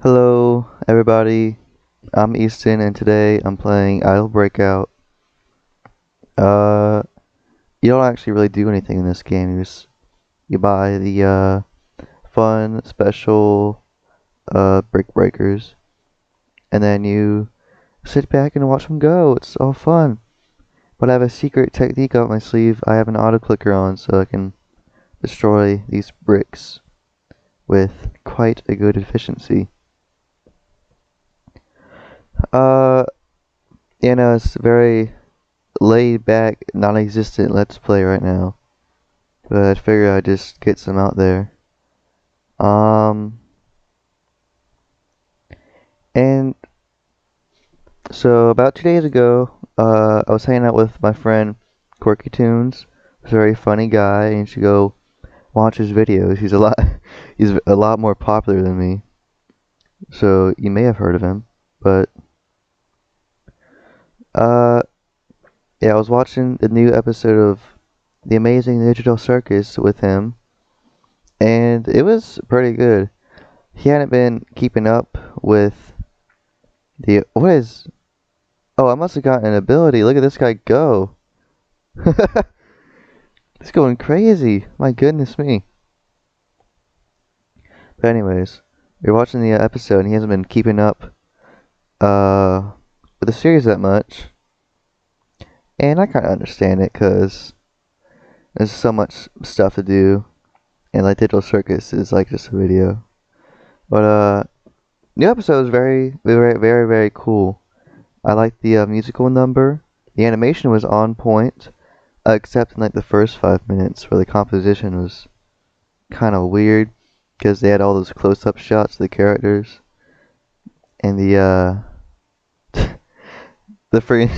Hello, everybody. I'm Easton, and today I'm playing Idle Breakout. Uh, you don't actually really do anything in this game. You buy the fun special brick breakers, and then you sit back and watch them go. It's all fun. But I have a secret technique up my sleeve. I have an auto clicker on, so I can destroy these bricks with quite a good efficiency. Uh, it's very laid back, non-existent Let's Play right now. But I figured I'd just get some out there. Um, and so about 2 days ago, I was hanging out with my friend Quirky Tunes. He's a very funny guy, and you should go watch his videos. He's a lot more popular than me. So you may have heard of him, but uh, yeah, I was watching the new episode of The Amazing Digital Circus with him, and it was pretty good. He hadn't been keeping up with what is? Oh, I must have gotten an ability. Look at this guy go. He's going crazy. My goodness me. But anyways, we are watching the episode, and he hasn't been keeping up with the series that much. And I kind of understand it, because there's so much stuff to do. And like Digital Circus is like just a video. But new episode was very, very, very, very cool. I liked the musical number. The animation was on point, except in like the first 5 minutes where the composition was kind of weird because they had all those close-up shots of the characters, and the free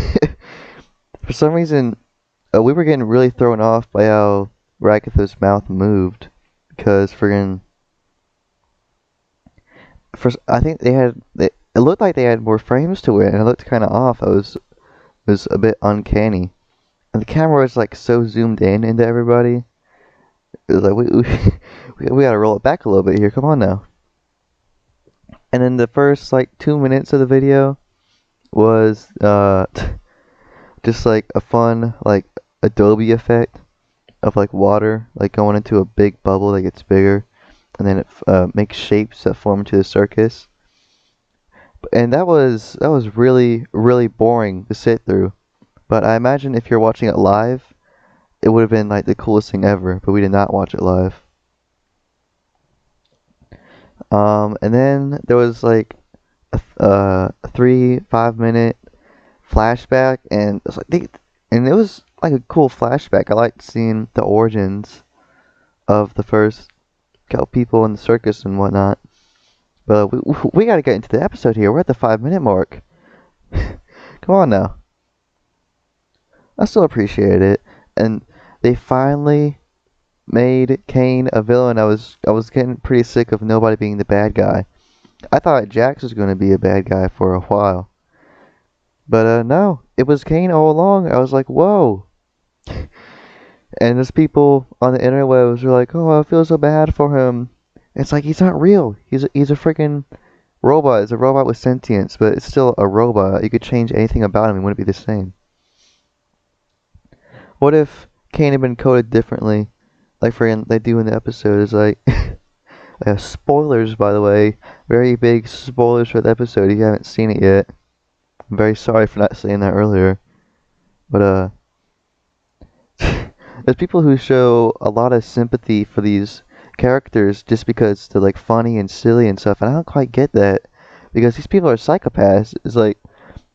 for some reason we were getting really thrown off by how Ragatha's mouth moved because I think it looked like they had more frames to it, and it looked kind of off. It was a bit uncanny, and the camera was like so zoomed in into everybody. It was like we gotta roll it back a little bit here. Come on now. And then the first like 2 minutes of the video was just like a fun like Adobe effect of like water like going into a big bubble that gets bigger, and then it makes shapes that form into the circus. And that was really, really boring to sit through. But I imagine if you're watching it live, it would have been like the coolest thing ever. But we did not watch it live. And then there was like a 3-5 minute flashback, and it was it was like a cool flashback. I liked seeing the origins of the first couple people in the circus and whatnot. But we gotta get into the episode here. We're at the 5 minute mark. Come on now. I still appreciate it. And they finally made Kane a villain. I was getting pretty sick of nobody being the bad guy. I thought Jax was gonna be a bad guy for a while. But no, it was Kane all along. I was like, whoa. And there's people on the interwebs were like, oh, I feel so bad for him. It's like, he's not real. He's a freaking robot. It's a robot with sentience, but it's still a robot. You could change anything about him, it wouldn't be the same. What if Kane had been coded differently, like they do in the episode? It's like, spoilers, by the way, very big spoilers for the episode. If you haven't seen it yet, I'm very sorry for not saying that earlier. But there's people who show a lot of sympathy for these characters just because they're like funny and silly and stuff, and I don't quite get that, because these people are psychopaths. It's like,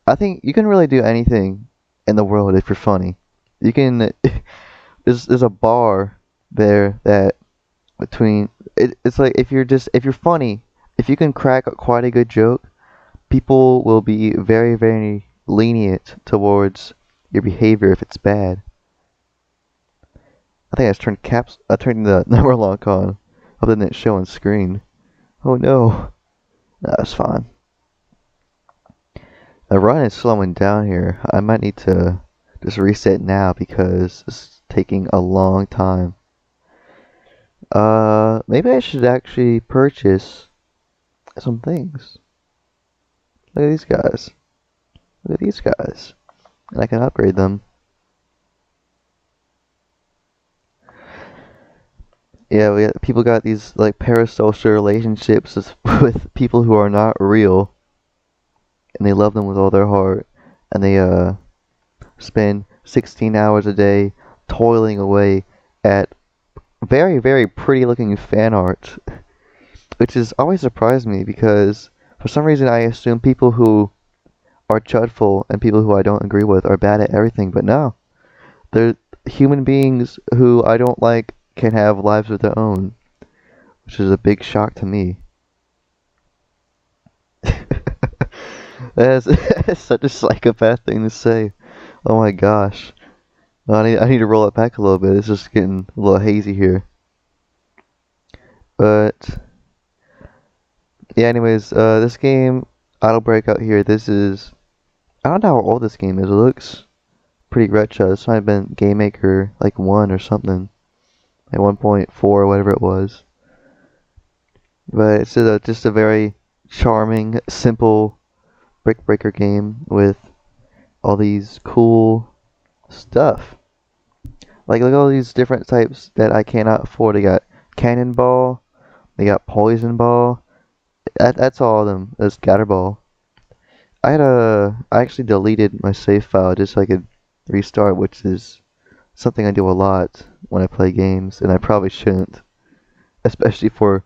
I think you can really do anything in the world if you're funny. You can there's a bar there that it's like if you're funny, if you can crack quite a good joke, people will be very, very lenient towards your behavior if it's bad. I think I turned the number lock on. Hope it didn't show on screen. Oh no. That's fine. The run is slowing down here. I might need to just reset now because it's taking a long time. Maybe I should actually purchase some things. Look at these guys. Look at these guys. And I can upgrade them. Yeah, people got these like parasocial relationships with people who are not real, and they love them with all their heart, and they spend 16 hours a day toiling away at very, very pretty looking fan art, which has always surprised me because for some reason I assume people who are chudful and people who I don't agree with are bad at everything, but no. They're human beings who I don't like can have lives of their own, which is a big shock to me. That's such a psychopath thing to say. Oh my gosh. I need to roll it back a little bit. It's just getting a little hazy here. But yeah, anyways, this game, Auto Breakout here, this is, I don't know how old this game is. It looks pretty retro. This might have been Game Maker like 1 or something. Like 1.4 or whatever it was. But it's just a very charming, simple brick breaker game with all these cool stuff. Like, look at all these different types that I cannot afford. They got Cannonball, they got Poison Ball. That's all of them. There's Scatterball. I actually deleted my save file just so I could restart, which is something I do a lot when I play games, and I probably shouldn't, especially for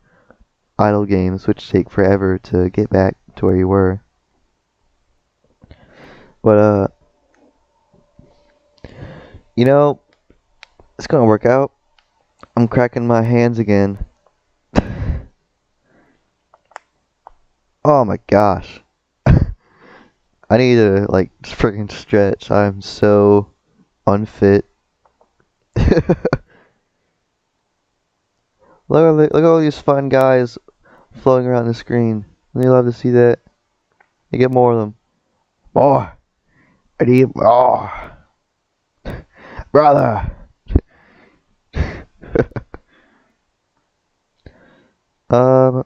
idle games, which take forever to get back to where you were. But you know, it's gonna work out. I'm cracking my hands again. Oh my gosh. I need to like freaking stretch. I'm so unfit. Look at all these fun guys floating around the screen. Wouldn't you love to see that? You get more of them. More. I need more. Brother. um,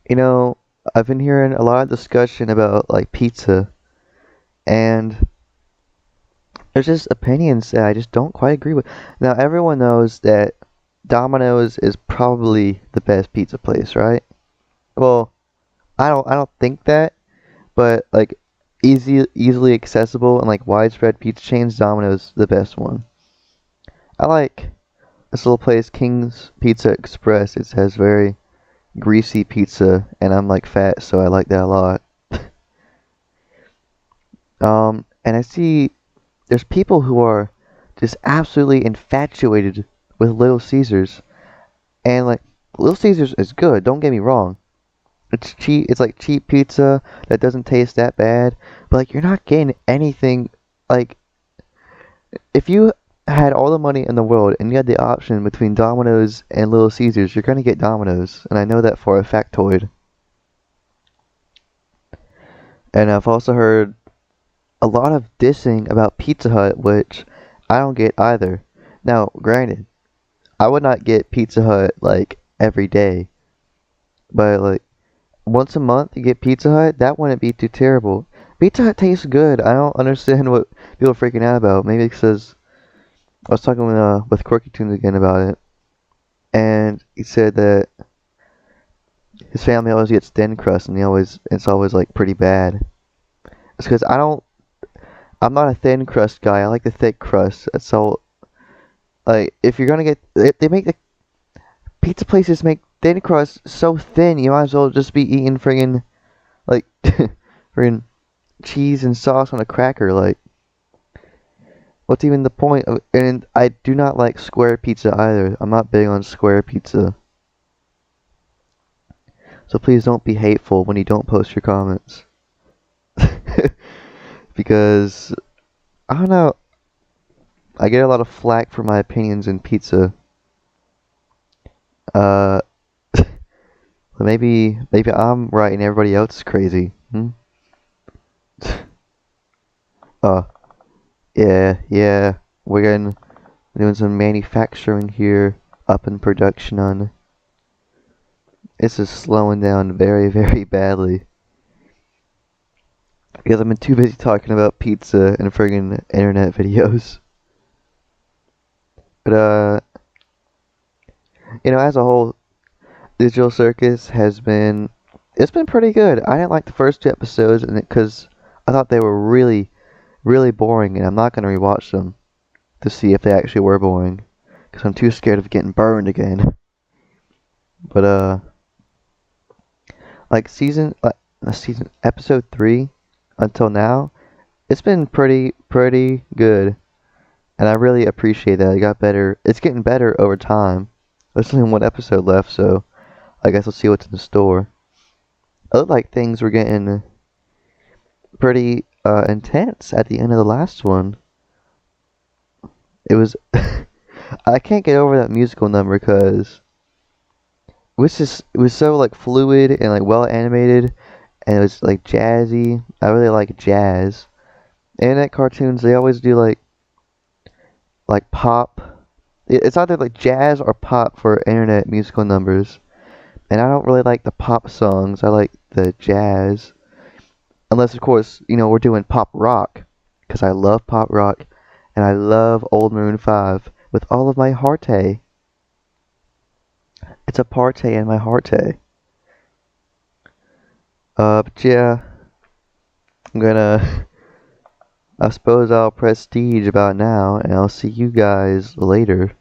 you know, I've been hearing a lot of discussion about like pizza, and there's just opinions that I just don't quite agree with. Now, everyone knows that Domino's is probably the best pizza place, right? Well, I don't think that, but like easily accessible and like widespread pizza chains, Domino's the best one. I like this little place, King's Pizza Express. It has very greasy pizza, and I'm like fat, so I like that a lot. And I see there's people who are just absolutely infatuated with Little Caesars, and like Little Caesars is good. Don't get me wrong. It's cheap. It's like cheap pizza that doesn't taste that bad, but like you're not getting anything. Like if you had all the money in the world and you had the option between Domino's and Little Caesars, you're gonna get Domino's, and I know that for a factoid. And I've also heard a lot of dissing about Pizza Hut, which I don't get either. Now, granted, I would not get Pizza Hut like every day, but like once a month you get Pizza Hut, that wouldn't be too terrible. Pizza Hut tastes good. I don't understand what people are freaking out about. Maybe because I was talking with Quirky Tunes again about it, and he said that his family always gets thin crust, and it's always like pretty bad. It's because I'm not a thin crust guy. I like the thick crust. That's all. Like if you're gonna get, they make the pizza places make thin crust so thin, you might as well just be eating friggin' like friggin' cheese and sauce on a cracker. Like, what's even the point of? And I do not like square pizza either. I'm not big on square pizza. So please don't be hateful when you don't post your comments. Because I don't know, I get a lot of flack for my opinions in pizza. Maybe I'm right and everybody else is crazy. Yeah, we're doing some manufacturing here, up in production on. it's just slowing down very, very badly. Because I've been too busy talking about pizza and friggin' internet videos. But, as a whole, Digital Circus it's been pretty good. I didn't like the first two episodes because I thought they were really, really boring, and I'm not going to rewatch them to see if they actually were boring. Because I'm too scared of getting burned again. But, like episode 3 until now, it's been pretty good. And I really appreciate that. It got better. It's getting better over time. There's only one episode left, so I guess we'll see what's in the store. It looked like things were getting pretty intense at the end of the last one. It was... I can't get over that musical number because it was so like fluid and like well animated, and it was like jazzy. I really like jazz. Internet cartoons, they always do like pop. It's either like jazz or pop for internet musical numbers. And I don't really like the pop songs. I like the jazz. Unless, of course, we're doing pop rock. Because I love pop rock. And I love old Maroon 5 with all of my heart. It's a partay in my heart. But yeah. I'm gonna... I suppose I'll prestige about now. And I'll see you guys later.